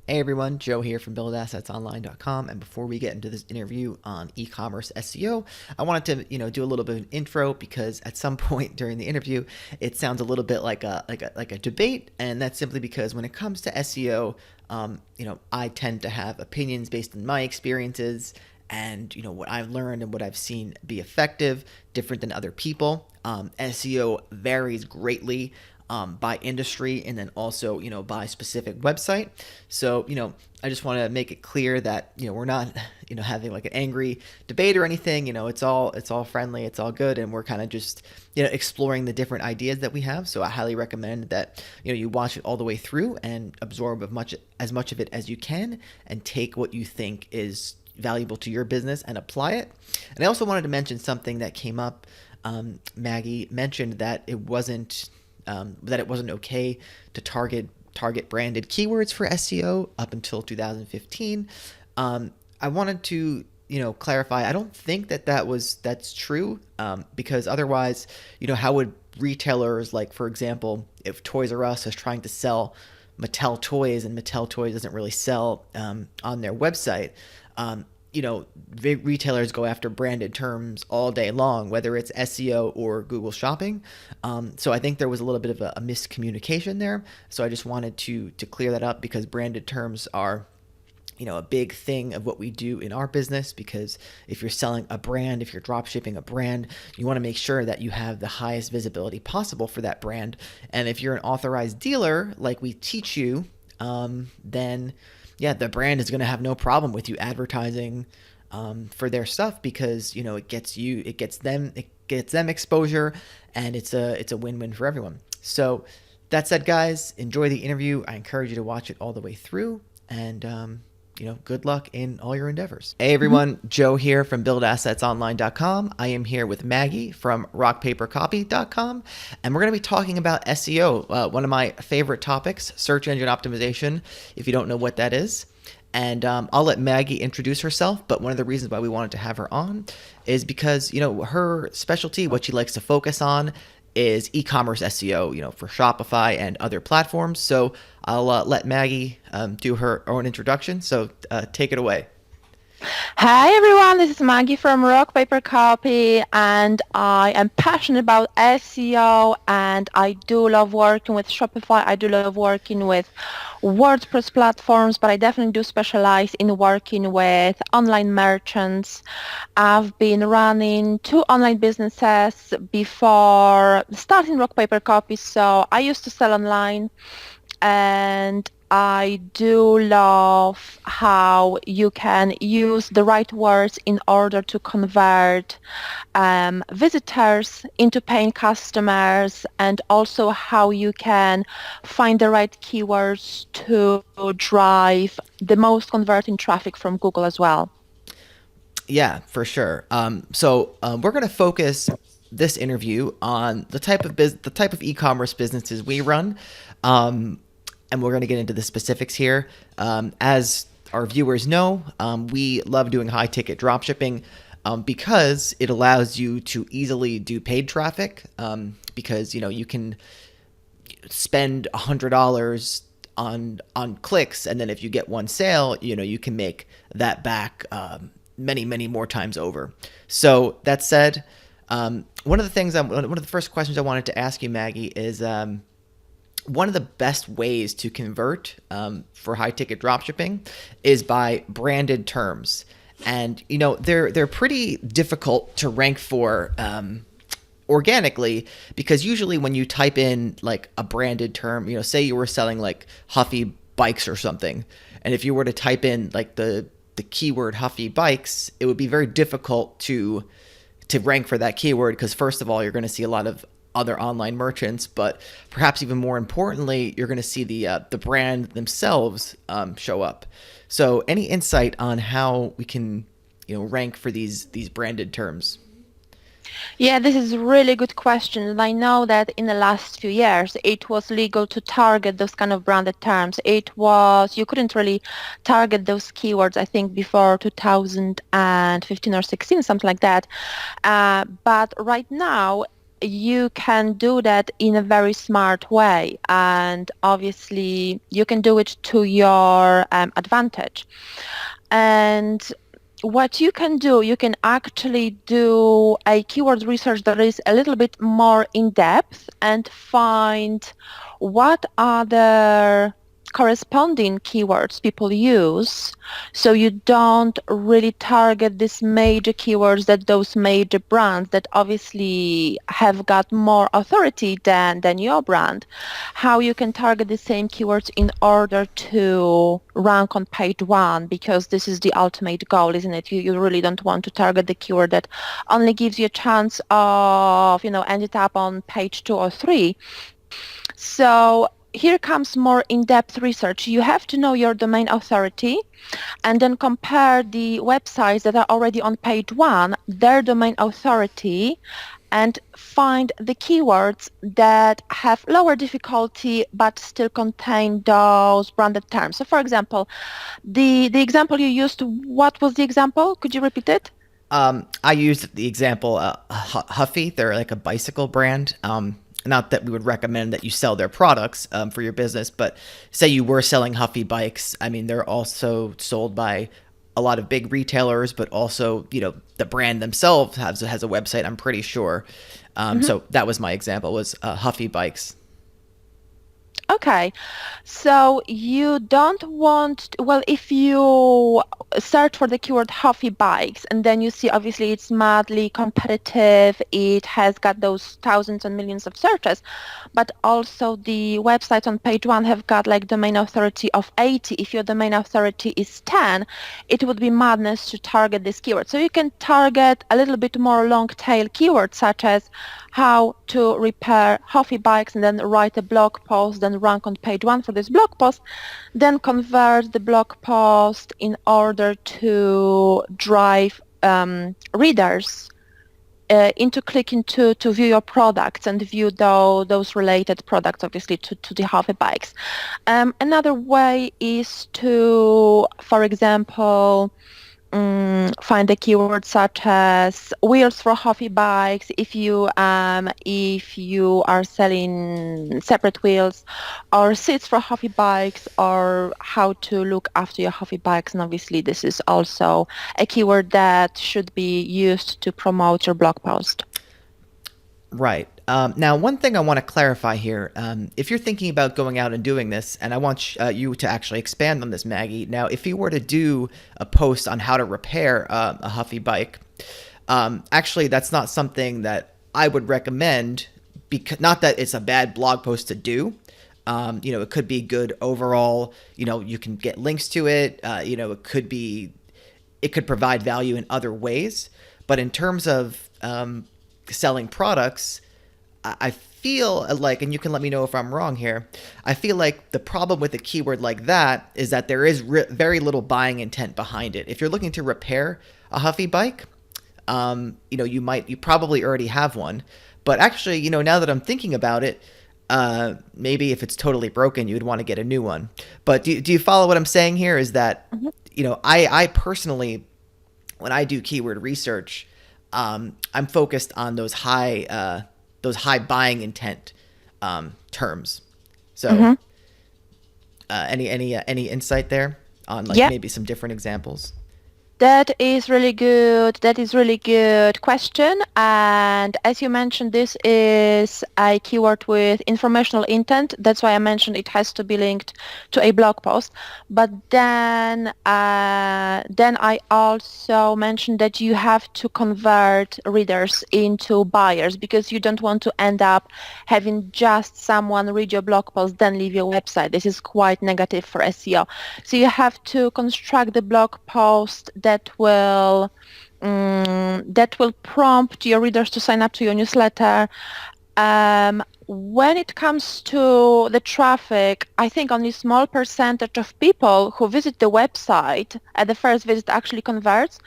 Hey everyone, Joe here from buildassetsonline.com. And before we get into this interview on e-commerce SEO, I wanted to, do a little bit of an intro because at some point during the interview, it sounds a little bit like a debate, and that's simply because when it comes to SEO, I tend to have opinions based on my experiences and what I've learned and what I've seen be effective, different than other people. SEO varies greatly by industry and then also by specific website. So I just want to make it clear that we're not having like an angry debate or anything. It's all friendly, it's all good, and we're kind of just exploring the different ideas that we have. So I highly recommend that you watch it all the way through and absorb as much of it as you can and take what you think is valuable to your business and apply it. And I also wanted to mention something that came up. Maggie mentioned that it wasn't okay to target branded keywords for SEO up until 2015. I wanted to clarify. I don't think that's true, because otherwise, how would retailers, like for example, if Toys R Us is trying to sell Mattel toys and Mattel toys doesn't really sell on their website, big retailers go after branded terms all day long, whether it's SEO or Google Shopping. So I think there was a little bit of a miscommunication there. So I just wanted to clear that up because branded terms are a big thing of what we do in our business, because if you're selling a brand, if you're drop shipping a brand, you want to make sure that you have the highest visibility possible for that brand. And if you're an authorized dealer, like we teach you, then yeah, the brand is going to have no problem with you advertising for their stuff, because it gets them exposure, and it's a win-win for everyone. So that said, guys, enjoy the interview. I encourage you to watch it all the way through, and good luck in all your endeavors. Hey everyone, Joe here from buildassetsonline.com. I am here with Maggie from rockpapercopy.com, and we're going to be talking about SEO, one of my favorite topics, search engine optimization, if you don't know what that is. And I'll let Maggie introduce herself, but one of the reasons why we wanted to have her on is because, her specialty, what she likes to focus on, is e-commerce SEO, for Shopify and other platforms. So I'll let Maggie do her own introduction. So take it away. Hi everyone, this is Maggie from Rock Paper Copy, and I am passionate about SEO, and I do love working with Shopify. I do love working with WordPress platforms, but I definitely do specialize in working with online merchants. I've been running two online businesses before starting Rock Paper Copy, so I used to sell online, and I do love how you can use the right words in order to convert visitors into paying customers, and also how you can find the right keywords to drive the most converting traffic from Google as well. Yeah, for sure. So we're going to focus this interview on the type of e-commerce businesses we run, and we're going to get into the specifics here. As our viewers know, we love doing high ticket dropshipping because it allows you to easily do paid traffic. Because you can spend $100 on clicks, and then if you get one sale, you can make that back many more times over. So that said, one of the first questions I wanted to ask you, Maggie, is one of the best ways to convert for high ticket dropshipping is by branded terms, and they're pretty difficult to rank for organically, because usually when you type in like a branded term, say you were selling like Huffy bikes or something, and if you were to type in like the keyword Huffy bikes, it would be very difficult to rank for that keyword, because first of all, you're going to see a lot of other online merchants, but perhaps even more importantly, you're going to see the brand themselves show up. So any insight on how we can rank for these branded terms? Yeah, this is a really good question. And I know that in the last few years, it was legal to target those kind of branded terms. You couldn't really target those keywords, I think, before 2015 or 16, something like that. But right now, you can do that in a very smart way, and obviously you can do it to your advantage. And what you can do, you can actually do a keyword research that is a little bit more in depth and find what other corresponding keywords people use, so you don't really target these major keywords that those major brands that obviously have got more authority than your brand. How you can target the same keywords in order to rank on page one, because this is the ultimate goal, isn't it? You really don't want to target the keyword that only gives you a chance of, ending up on page 2 or 3. So here comes more in-depth research. You have to know your domain authority and then compare the websites that are already on page one, their domain authority, and find the keywords that have lower difficulty but still contain those branded terms. So for example, the example you used, what was the example? Could you repeat it? I used the example Huffy. They're like a bicycle brand. Not that we would recommend that you sell their products for your business, but say you were selling Huffy bikes. I mean, they're also sold by a lot of big retailers, but also, the brand themselves has a website, I'm pretty sure. So that was my example, was Huffy bikes. Okay, so you don't want, well, if you search for the keyword Huffy bikes and then you see obviously it's madly competitive, it has got those thousands and millions of searches, but also the websites on page one have got like domain authority of 80. If your domain authority is 10, it would be madness to target this keyword. So you can target a little bit more long tail keywords, such as how to repair Huffy bikes, and then write a blog post, then rank on page one for this blog post, then convert the blog post in order to drive readers into clicking to view your products and view those related products, obviously, to the Huffy bikes. Another way is to, for example, find a keyword such as wheels for Huffy bikes if you are selling separate wheels, or seats for Huffy bikes, or how to look after your Huffy bikes. And obviously this is also a keyword that should be used to promote your blog post. Right. Now, one thing I want to clarify here, if you're thinking about going out and doing this, and I want you to actually expand on this, Maggie. Now, if you were to do a post on how to repair a Huffy bike, actually, that's not something that I would recommend, because not that it's a bad blog post to do. It could be good overall. You can get links to it. It could provide value in other ways. But in terms of selling products, I feel like, and you can let me know if I'm wrong here, I feel like the problem with a keyword like that is that there is very little buying intent behind it. If you're looking to repair a Huffy bike, you probably already have one. But actually, now that I'm thinking about it, maybe if it's totally broken, you'd want to get a new one. But do you follow what I'm saying here? Is that, I personally, when I do keyword research, I'm focused on those high buying intent terms. So, any insight there on maybe some different examples? That is really good. That is really good question. And as you mentioned, this is a keyword with informational intent. That's why I mentioned it has to be linked to a blog post. But then I also mentioned that you have to convert readers into buyers, because you don't want to end up having just someone read your blog post, then leave your website. This is quite negative for SEO. So you have to construct the blog post that will prompt your readers to sign up to your newsletter. When it comes to the traffic, I think only a small percentage of people who visit the website at the first visit actually converts.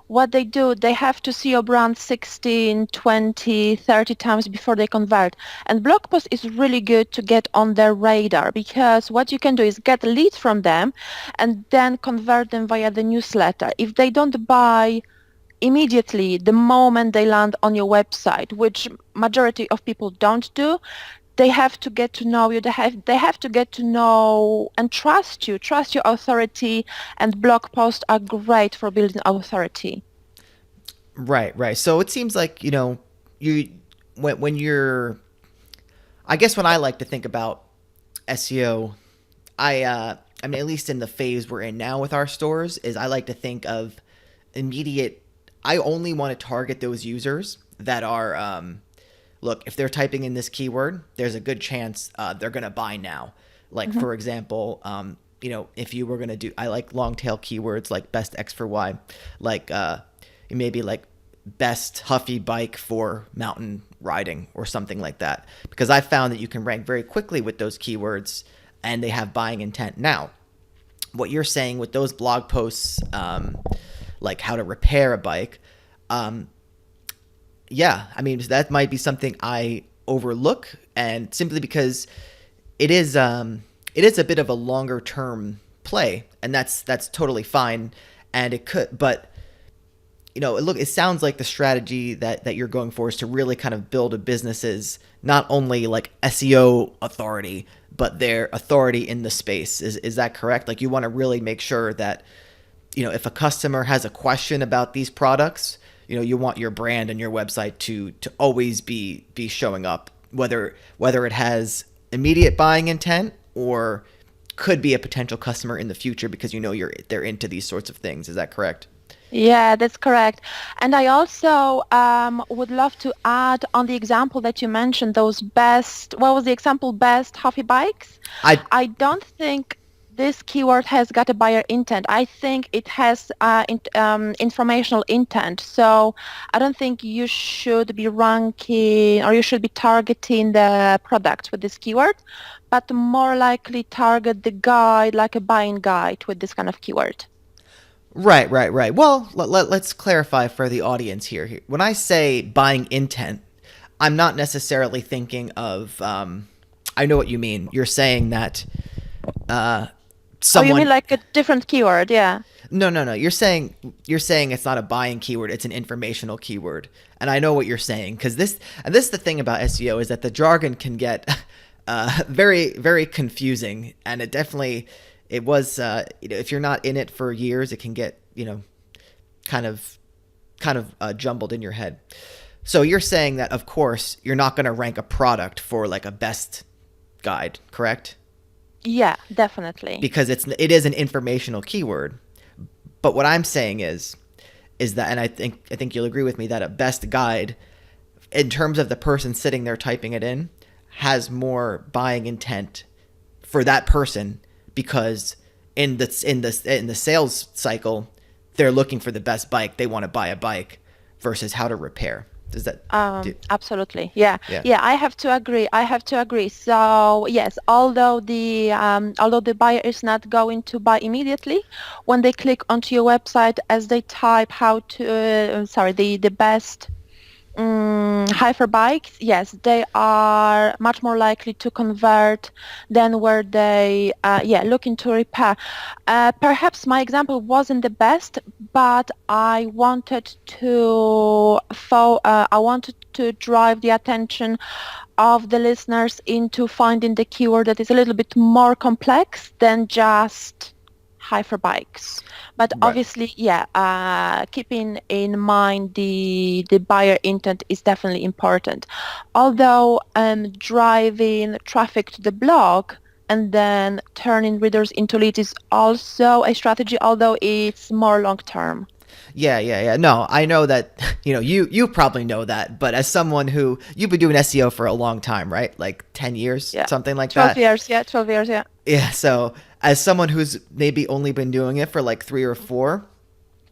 What they do, they have to see your brand 16, 20, 30 times before they convert. And blog post is really good to get on their radar, because what you can do is get leads from them and then convert them via the newsletter. If they don't buy immediately the moment they land on your website, which majority of people don't do. They have to get to know you. They have to get to know and trust your authority, and blog posts are great for building authority. Right. So it seems like, you when you're, I guess when I like to think about SEO, I mean, at least in the phase we're in now with our stores, is I like to think of immediate. I only want to target those users that are, look, if they're typing in this keyword, there's a good chance they're going to buy now. Like, Mhm. for example, if you were going to do, I like long tail keywords like best X for Y, like maybe like best Huffy bike for mountain riding or something like that. Because I found that you can rank very quickly with those keywords and they have buying intent. Now, what you're saying with those blog posts, like how to repair a bike, yeah, I mean, that might be something I overlook, and simply because it is a bit of a longer term play, and that's totally fine, and it could, but it sounds like the strategy that you're going for is to really kind of build a business's not only like SEO authority, but their authority in the space. Is that correct? Like, you want to really make sure that, if a customer has a question about these products, you want your brand and your website to always be showing up, whether it has immediate buying intent or could be a potential customer in the future, because they're into these sorts of things. Is that correct? Yeah, that's correct. And I also would love to add on the example that you mentioned, those best, what was the example, best Huffy bikes? I I don't think this keyword has got a buyer intent. I think it has informational intent. So I don't think you should be ranking or you should be targeting the product with this keyword, but more likely target the guide, like a buying guide with this kind of keyword. Right. Well, let's clarify for the audience here. When I say buying intent, I'm not necessarily thinking of. I know what you mean. You're saying that uh, Oh, you mean someone. like a different keyword? Yeah. No. You're saying it's not a buying keyword. It's an informational keyword, and I know what you're saying, because this is the thing about SEO, is that the jargon can get very very confusing, and it was if you're not in it for years, it can get kind of jumbled in your head. So you're saying that, of course, you're not going to rank a product for like a best guide, correct? Yeah, definitely. Because it is an informational keyword. But what I'm saying is that, and I think you'll agree with me, that a best guide, in terms of the person sitting there typing it in, has more buying intent for that person, because in the sales cycle, they're looking for the best bike. They want to buy a bike versus how to repair. Does that do? Absolutely. Yeah. Yeah. Yeah, I have to agree. I have to agree. So yes, although the buyer is not going to buy immediately, when they click onto your website, as they type how to, sorry, the best hyperbikes, yes, they are much more likely to convert than where they, looking to repair. Perhaps my example wasn't the best, but I wanted to drive the attention of the listeners into finding the keyword that is a little bit more complex than just hyperbikes. But Right. obviously, yeah, keeping in mind the buyer intent is definitely important. Although driving traffic to the blog and then turning readers into leads is also a strategy, although it's more long term. Yeah. No, I know that. You probably know that, but as someone who, you've been doing SEO for a long time, right? Like 10 years, Yeah, something like 12 that. years. Yeah, 12 years. Yeah. Yeah. So as someone who's maybe only been doing it for like 3 or 4,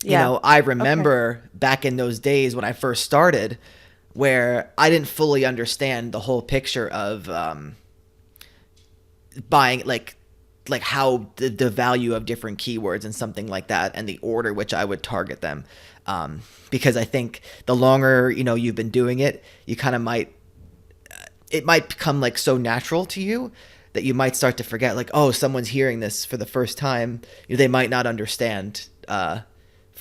Yeah. I Okay. remember back in those days when I first started, where I didn't fully understand the whole picture of buying, like how the value of different keywords and something like that, and the order which I would target them. Because I think the longer you've been doing it, you kind of it might become like so natural to you that you might start to forget, like, oh, someone's hearing this for the first time. They might not understand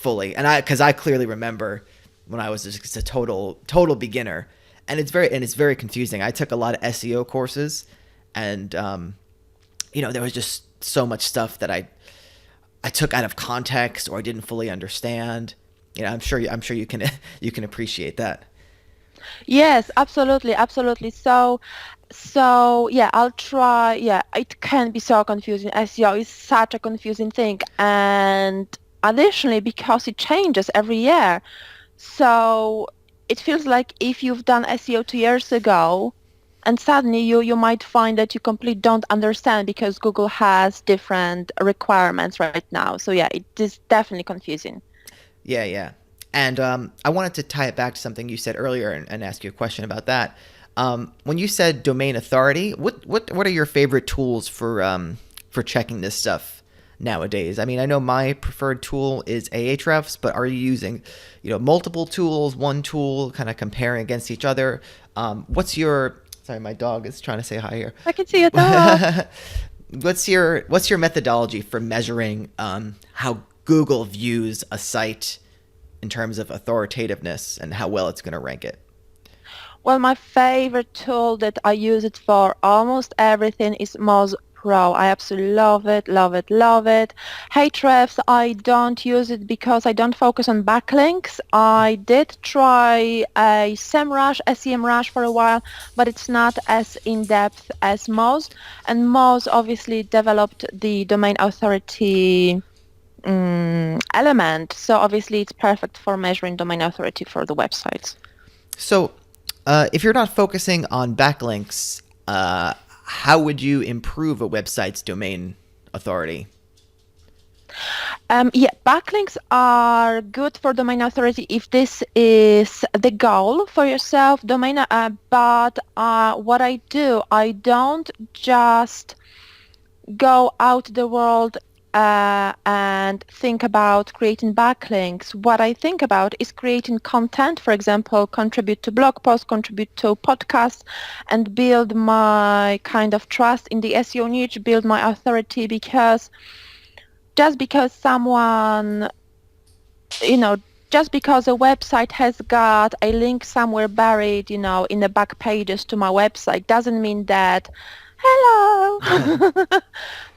fully. And because I clearly remember when I was just a total beginner, and it's very confusing. I took a lot of SEO courses, and there was just so much stuff that I took out of context or I didn't fully understand. I'm sure you can you can appreciate that. Yes, absolutely, absolutely. So yeah, I'll try. Yeah, it can be so confusing. SEO is such a confusing thing, and additionally, because it changes every year, so it feels like if you've done SEO 2 years ago, and suddenly you might find that you completely don't understand because Google has different requirements right now. So yeah, it is definitely confusing. Yeah, yeah. And I wanted to tie it back to something you said earlier and ask you a question about that. When you said domain authority, what are your favorite tools for checking this stuff nowadays? I mean, I know my preferred tool is Ahrefs, but are you using, multiple tools, one tool, kind of comparing against each other? What's your Sorry, my dog is trying to say hi here. I can see your dog. What's your methodology for measuring how Google views a site in terms of authoritativeness and how well it's going to rank it? Well, my favorite tool that I use it for almost everything is Moz Pro. I absolutely love it, love it, love it. Ahrefs, I don't use it because I don't focus on backlinks. I did try a SEMrush for a while, but it's not as in-depth as Moz. And Moz obviously developed the domain authority element. So obviously it's perfect for measuring domain authority for the websites. So, if you're not focusing on backlinks, how would you improve a website's domain authority? Yeah, backlinks are good for domain authority if this is the goal for yourself, but what I don't just go out the world and think about creating backlinks. What I think about is creating content, for example, contribute to blog posts, contribute to podcasts, and build my kind of trust in the SEO niche, build my authority, because just because someone, just because a website has got a link somewhere buried, in the back pages to my website, doesn't mean that, hello,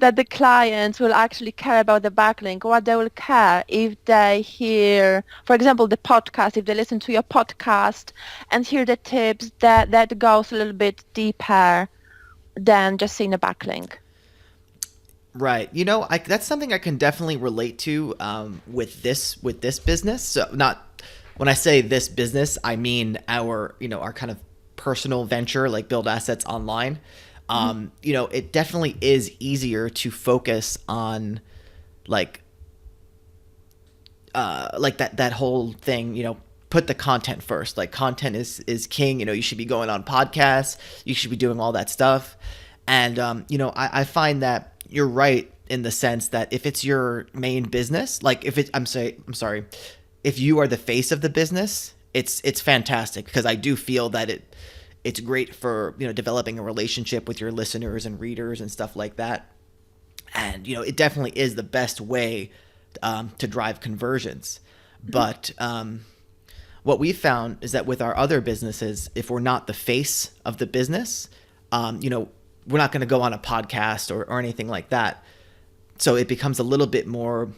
that the clients will actually care about the backlink. What they will care if they hear, for example, the podcast, if they listen to your podcast and hear the tips, that goes a little bit deeper than just seeing a backlink. Right. That's something I can definitely relate to with this business. So not when I say this business, I mean our kind of personal venture, like Build Assets Online. It definitely is easier to focus on like that whole thing, put the content first. Like content is king. You should be going on podcasts. You should be doing all that stuff. And, I find that you're right in the sense that if it's your main business, like I'm sorry, if you are the face of the business, it's fantastic, because I do feel that it's great for, developing a relationship with your listeners and readers and stuff like that. And, it definitely is the best way to drive conversions. But what we found is that with our other businesses, if we're not the face of the business, we're not going to go on a podcast or anything like that. So it becomes a little bit more,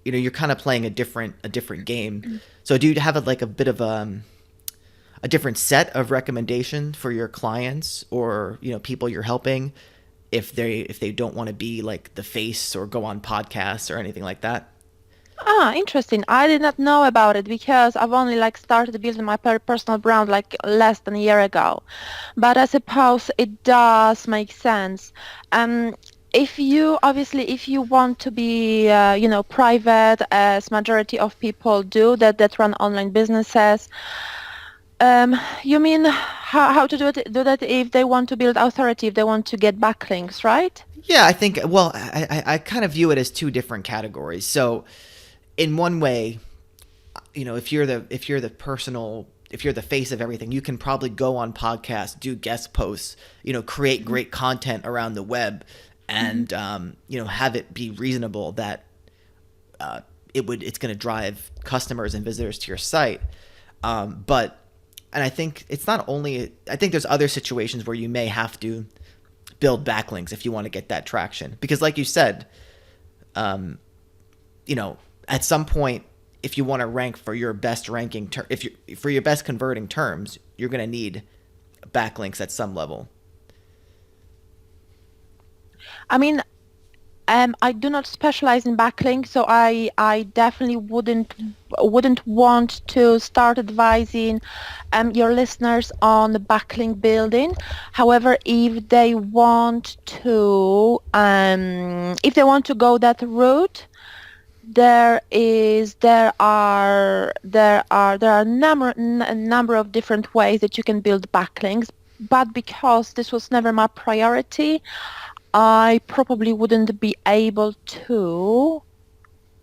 you're kind of playing a different game. So do you have a bit of a different set of recommendation for your clients or, people you're helping if they don't want to be like the face or go on podcasts or anything like that? Interesting. I did not know about it because I've only started building my personal brand less than a year ago. But I suppose it does make sense. If you want to be, private, as majority of people do that run online businesses, you mean how to do that if they want to build authority, if they want to get backlinks, right? Yeah, I think, well, I kind of view it as two different categories. So in one way, if you're the face of everything, you can probably go on podcasts, do guest posts, create great content around the web, and have it be reasonable that it's going to drive customers and visitors to your site. But and I think it's not only, I think there's other situations where you may have to build backlinks if you want to get that traction, because like you said, at some point, if you want to rank for your best ranking for your best converting terms, you're going to need backlinks at some level. I mean, I do not specialize in backlinks, so I definitely wouldn't want to start advising your listeners on the backlink building. However, if they want to go that route, there are a number of different ways that you can build backlinks. But because this was never my priority, I probably wouldn't be able to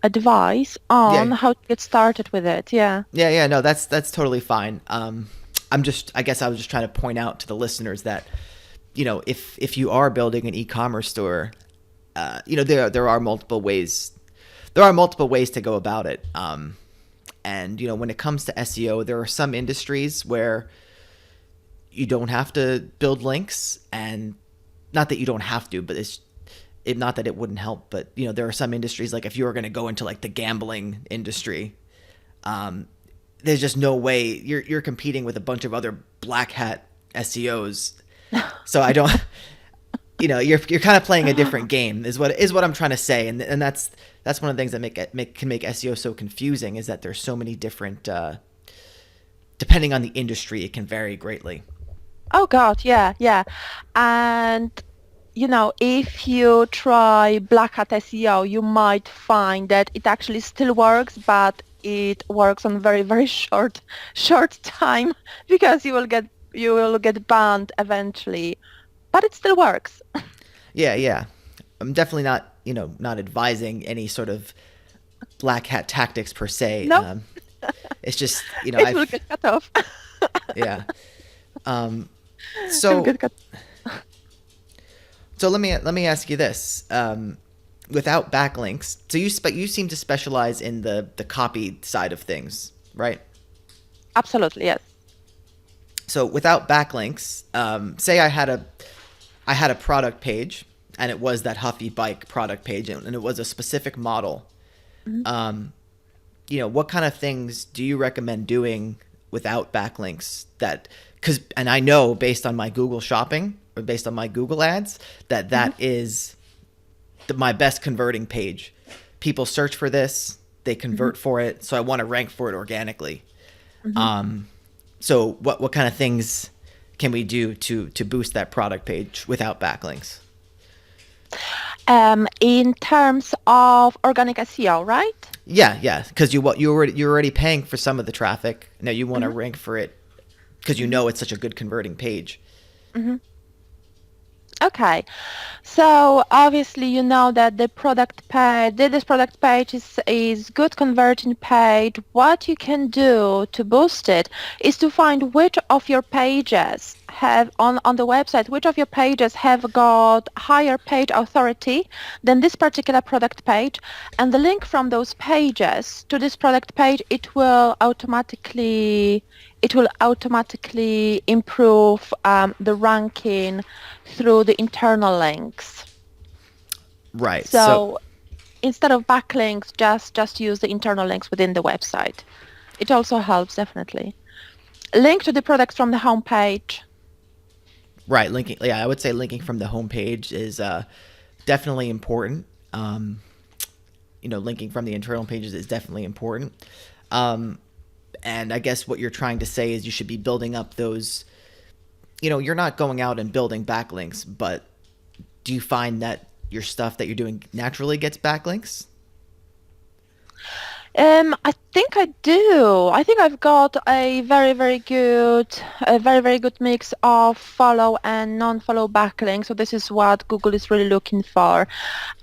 advise on Yeah. how to get started with it. Yeah. Yeah. No, that's totally fine. I guess I was just trying to point out to the listeners that, if you are building an e-commerce store, there are multiple ways. There are multiple ways to go about it. And when it comes to SEO, there are some industries where you don't have to build links, and not that you don't have to, but not that it wouldn't help, but there are some industries, like if you were going to go into like the gambling industry, there's just no way you're competing with a bunch of other black hat SEOs. So I don't, you're kind of playing a different game is what I'm trying to say. And that's one of the things that can make SEO so confusing, is that there's so many different, depending on the industry, it can vary greatly. Oh God, yeah, yeah. And if you try black hat SEO, you might find that it actually still works, but it works on very, very short time, because you will get banned eventually. But it still works. Yeah. I'm definitely not advising any sort of black hat tactics per se. No, It's just, it will get cut off. yeah. It will get cut. So let me ask you this: without backlinks, so you seem to specialize in the copy side of things, right? Absolutely, yes. So without backlinks, say I had a product page, and it was that Huffy bike product page, and it was a specific model. What kind of things do you recommend doing without backlinks? And I know, based on my Google shopping or based on my Google ads, that is my best converting page. People search for this, they convert for it, so I want to rank for it organically. So what kind of things can we do to boost that product page without backlinks? In terms of organic SEO, right? Yeah, because you're already paying for some of the traffic. Now you want to rank for it because it's such a good converting page. Okay, so obviously you know that this product page is good converting page. What you can do to boost it is to find which of your pages have on the website, which of your pages have got higher page authority than this particular product page, and the link from those pages to this product page, it will automatically improve the ranking through the internal links. Right. So instead of backlinks, just use the internal links within the website. It also helps, definitely. Link to the products from the homepage. Right. Linking. Yeah, I would say linking from the homepage is definitely important. Linking from the internal pages is definitely important. And I guess what you're trying to say is you should be building up those, you're not going out and building backlinks, but do you find that your stuff that you're doing naturally gets backlinks? I think I do. I think I've got a very, very good mix of follow and non-follow backlinks. So this is what Google is really looking for.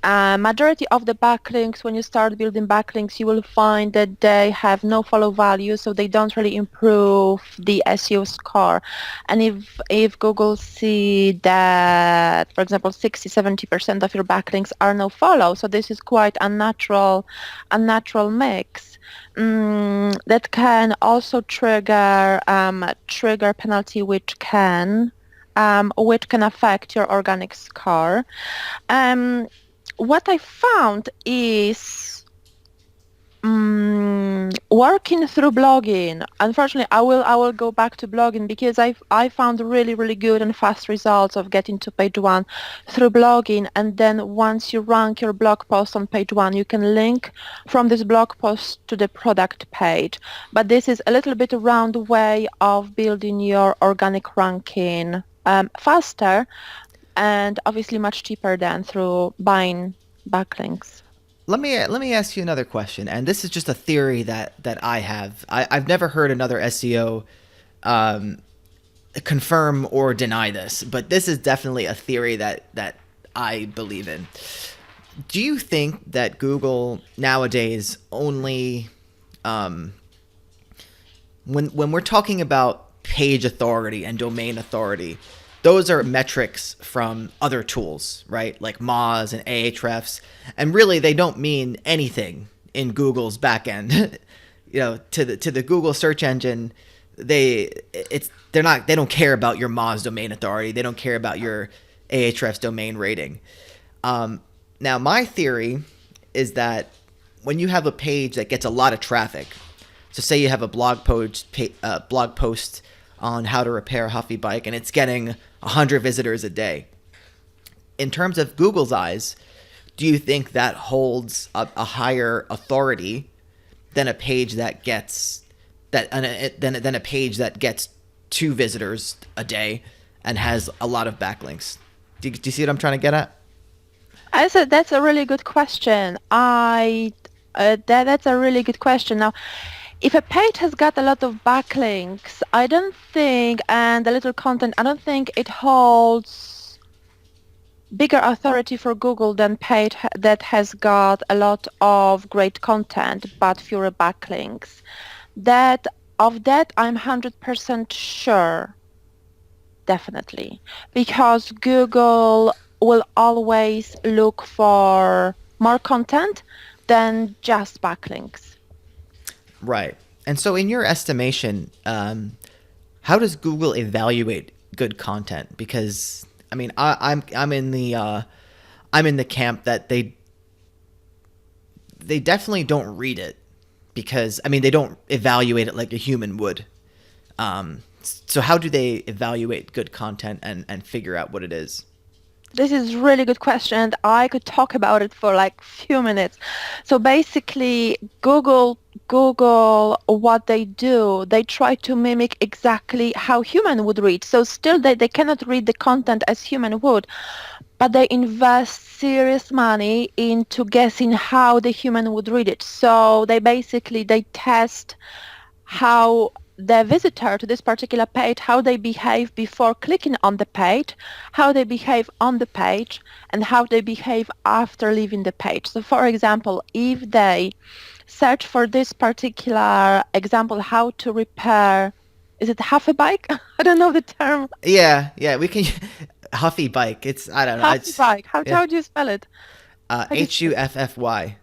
Majority of the backlinks, when you start building backlinks, you will find that they have no follow value, so they don't really improve the SEO score. And if Google see that, for example, 60-70% of your backlinks are no follow, so this is quite a natural mix. That can also trigger penalty, which can affect your organic score. Um, what I found is working through blogging. Unfortunately, I will go back to blogging because I found really, really good and fast results of getting to page one through blogging. And then once you rank your blog post on page one, you can link from this blog post to the product page. But this is a little bit a round way of building your organic ranking faster and obviously much cheaper than through buying backlinks. Let me ask you another question, and this is just a theory that I have. I've never heard another SEO um, confirm or deny this, but this is definitely a theory that I believe in. Do you think that Google nowadays only um, when we're talking about page authority and domain authority, those are metrics from other tools, right? Like Moz and Ahrefs, and really they don't mean anything in Google's backend. To the Google search engine, they don't care about your Moz domain authority. They don't care about your Ahrefs domain rating. Now, my theory is that when you have a page that gets a lot of traffic, so say you have a blog post on how to repair a Huffy bike, and it's getting 100 visitors a day. In terms of Google's eyes, do you think that holds a higher authority than a page that gets than a page that gets 2 visitors a day and has a lot of backlinks? Do you see what I'm trying to get at? I said that's a really good question. That's a really good question. Now, if a page has got a lot of backlinks, I don't think, and a little content, I don't think it holds bigger authority for Google than that has got a lot of great content but fewer backlinks. That I'm 100% sure, definitely, because Google will always look for more content than just backlinks. Right. And so, in your estimation, how does Google evaluate good content? Because I mean, I'm in the camp that they definitely don't read it, because I mean they don't evaluate it like a human would. So how do they evaluate good content and figure out what it is? This is a really good question, and I could talk about it for like few minutes. So basically, Google, what they do, they try to mimic exactly how human would read. So still they cannot read the content as human would, but they invest serious money into guessing how the human would read it. So they test how the visitor to this particular page, how they behave before clicking on the page, how they behave on the page, and how they behave after leaving the page. So for example, if they search for this particular example, how to repair, is it half a bike? I don't know the term. Yeah, we can. Huffy bike. It's I don't know. Half a It's bike. How, yeah. how do you spell it? How do you spell it? Huffy.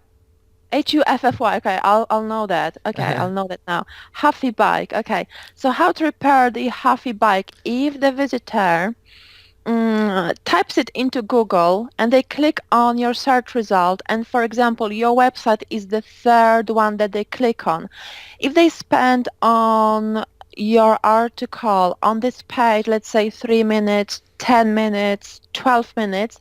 Huffy. Okay, I'll know that. Okay, I'll know that now. Huffy bike. Okay, so how to repair the Huffy bike? If the visitor types it into Google and they click on your search result, and for example, your website is the third one that they click on. If they spend on your article on this page, let's say 3 minutes, 10 minutes, 12 minutes,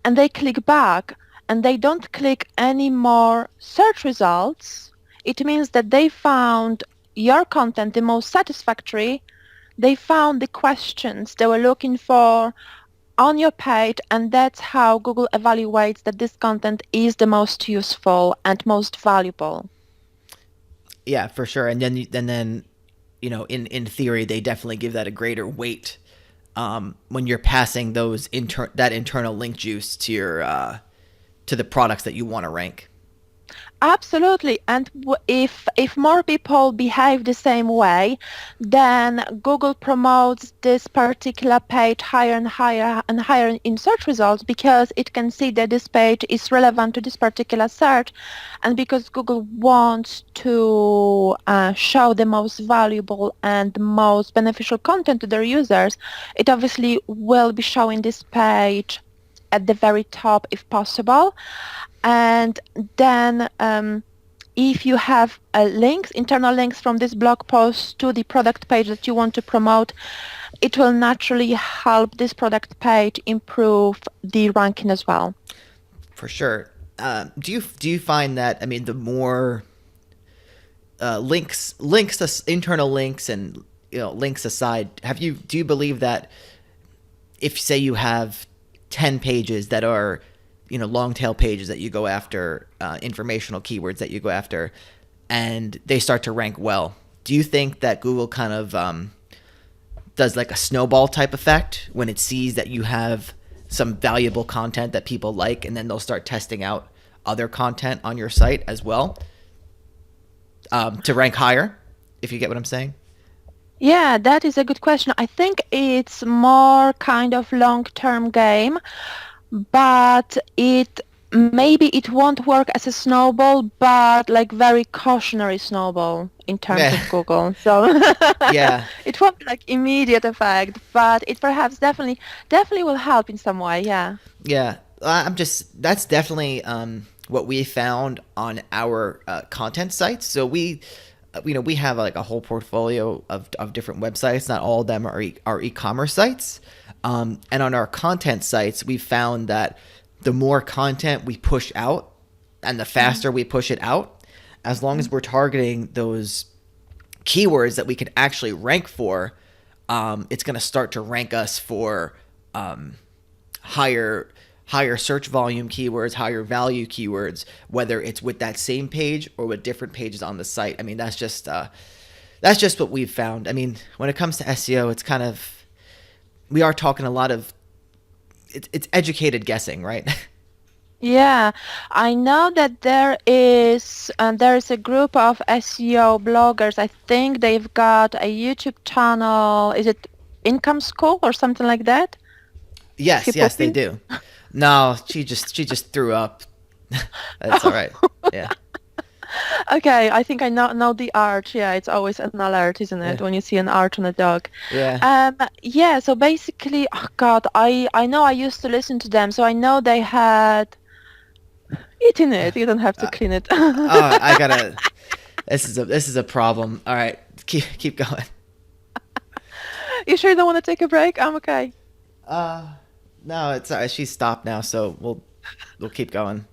and they click back and they don't click any more search results, it means that they found your content the most satisfactory. They found the questions they were looking for on your page, and that's how Google evaluates that this content is the most useful and most valuable. Yeah, for sure. And then in theory, they definitely give that a greater weight when you're passing that internal link juice to your to the products that you want to rank. Absolutely. And if more people behave the same way, then Google promotes this particular page higher and higher and higher in search results because it can see that this page is relevant to this particular search, and because Google wants to show the most valuable and the most beneficial content to their users, it obviously will be showing this page at the very top if possible. And then if you have links, internal links from this blog post to the product page that you want to promote, it will naturally help this product page improve the ranking as well. For sure. Do you find that, I mean, the more internal links and links aside, do you believe that if, say, you have 10 pages that are long tail pages that you go after, informational keywords that you go after, and they start to rank well, do you think that Google kind of does like a snowball type effect when it sees that you have some valuable content that people like, and then they'll start testing out other content on your site as well, to rank higher, if you get what I'm saying? Yeah, that is a good question. I think it's more kind of long-term game, but it won't work as a snowball, but like very cautionary snowball in terms of Yeah. Google. So Yeah. it won't be like immediate effect, but it perhaps definitely will help in some way. Yeah. Yeah, that's definitely what we found on our content sites. So we have like a whole portfolio of different websites. Not all of them are e-commerce sites. And on our content sites, we found that the more content we push out and the faster we push it out, as long as we're targeting those keywords that we can actually rank for, it's going to start to rank us for higher search volume keywords, higher value keywords, whether it's with that same page or with different pages on the site. I mean, that's just what we've found. I mean, when it comes to SEO, it's kind of, we are talking a lot of, it's educated guessing, right? Yeah, I know that there is a group of SEO bloggers. I think they've got a YouTube channel. Is it Income School or something like that? Yes, Skip yes, they do. No, she just threw up. That's all right. Yeah. Okay, I think I know the art. Yeah, it's always an alert, isn't Yeah. it, when you see an art on a dog? Yeah. Yeah, so basically, oh God, I know I used to listen to them, so I know they had eaten it. You don't have to Uh, clean it. oh, I gotta. This is a problem. All right, keep going. You sure you don't want to take a break? I'm okay. Uh, no, it's all right. She's stopped now, so we'll keep going.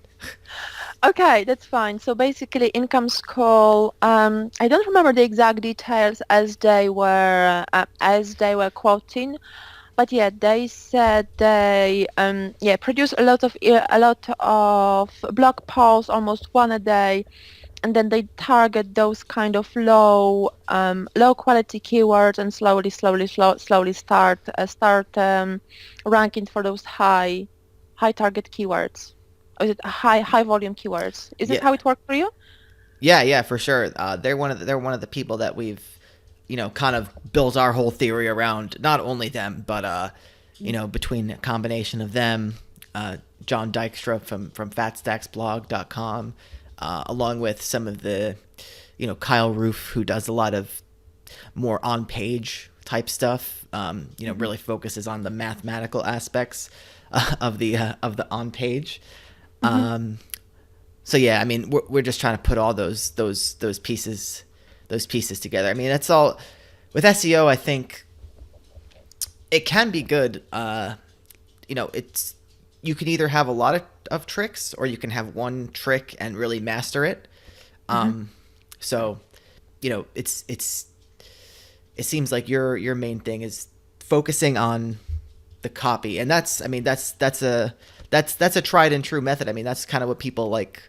Okay, that's fine. So basically, income school. I don't remember the exact details as they were quoting, but yeah, they said they produce a lot of blog posts, almost one a day, and then they target those kind of low quality keywords and slowly start ranking for those high target keywords. Or is it high volume keywords? Is it Yeah, how it worked for you? yeah, for sure. They're one of the people that we've, kind of built our whole theory around. Not only them, but between a combination of them, John Dykstra from fatstacksblog.com, along with some of the, Kyle Roof, who does a lot of more on page type stuff. Really focuses on the mathematical aspects of the on page. Mm-hmm. So yeah, I mean, we're just trying to put all those pieces together. I mean, that's all with SEO. I think it can be good. It's, you can either have a lot of tricks, or you can have one trick and really master it. Mm-hmm. So, it seems like your main thing is focusing on the copy, and that's a tried and true method. I mean, that's kind of what people like.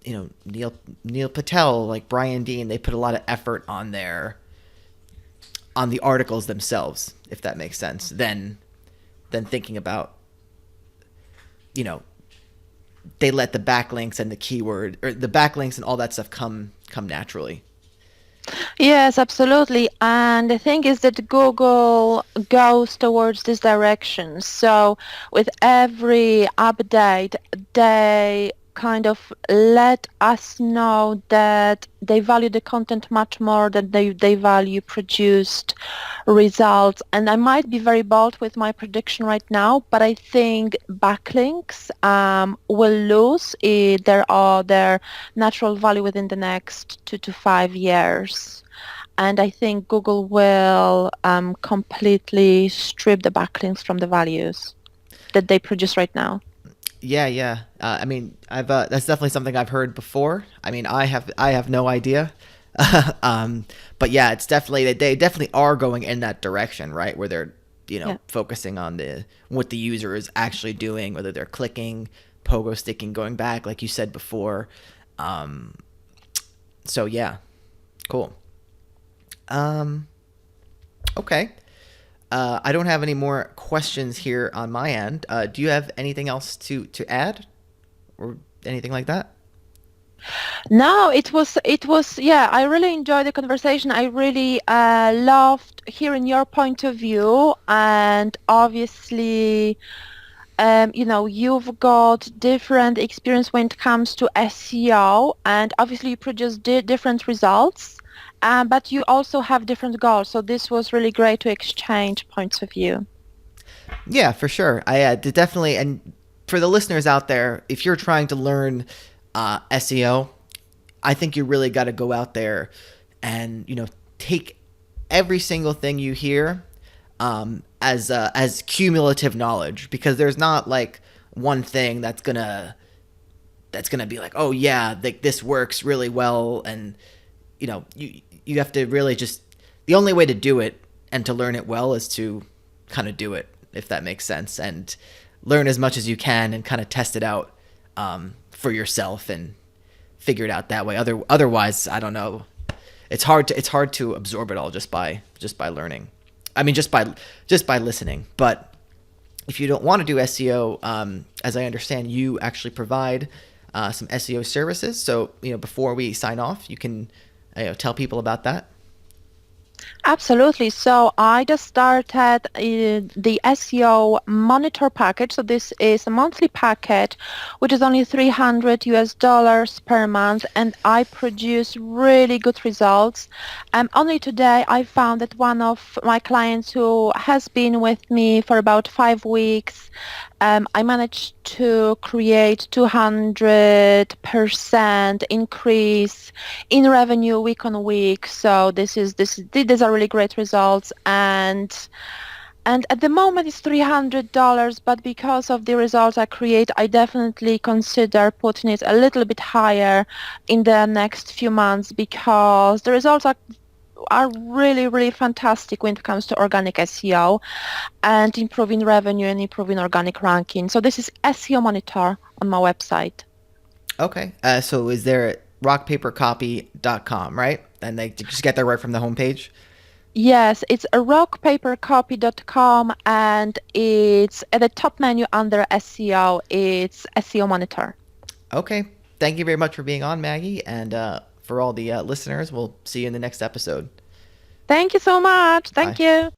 Neil Patel, like Brian Dean, they put a lot of effort on the articles themselves, if that makes sense, than thinking about, you know, they let the backlinks and the keyword or the backlinks and all that stuff come naturally. Yes, absolutely. And the thing is that Google goes towards this direction. So with every update, they kind of let us know that they value the content much more than they value produced results. And I might be very bold with my prediction right now, but I think backlinks will lose their natural value within the next 2 to 5 years. And I think Google will completely strip the backlinks from the values that they produce right now. Yeah, yeah. I mean, I've that's definitely something I've heard before. I mean, I have no idea. um, but yeah, it's definitely they definitely are going in that direction, right? Where they're Yeah. focusing on the what the user is actually doing, whether they're clicking, pogo sticking, going back, like you said before. Um, so yeah, cool. Um, okay. I don't have any more questions here on my end. Do you have anything else to add or anything like that? No, it was yeah, I really enjoyed the conversation. I really loved hearing your point of view, and obviously you've got different experience when it comes to SEO, and obviously you produce different results, but you also have different goals. So this was really great to exchange points of view. Yeah, for sure. I definitely, and for the listeners out there, if you're trying to learn SEO, I think you really got to go out there and take every single thing you hear as cumulative knowledge, because there's not like one thing that's gonna be like, oh yeah, like this works really well, and you have to really just, the only way to do it and to learn it well is to kind of do it, if that makes sense, and learn as much as you can and kind of test it out for yourself and figure it out that way. Otherwise, I don't know. It's hard to absorb it all just by learning. I mean, just by listening. But if you don't want to do SEO, as I understand, you actually provide some SEO services. So before we sign off, you can tell people about that. Absolutely. So I just started the SEO monitor package. So this is a monthly package, which is only $300 per month, and I produce really good results. Only today I found that one of my clients who has been with me for about 5 weeks, I managed to create 200% increase in revenue week on week. So these are really great results, and at the moment it's $300, but because of the results I create, I definitely consider putting it a little bit higher in the next few months, because the results are really, really fantastic when it comes to organic SEO and improving revenue and improving organic ranking. So this is SEO Monitor on my website. Okay. So is there rockpapercopy.com, right? And they just get there right from the homepage. Yes, it's a rockpapercopy.com, and it's at the top menu under SEO. It's SEO Monitor. Okay. Thank you very much for being on, Maggie, and for all the listeners, we'll see you in the next episode. Thank you so much. Thank Bye. you.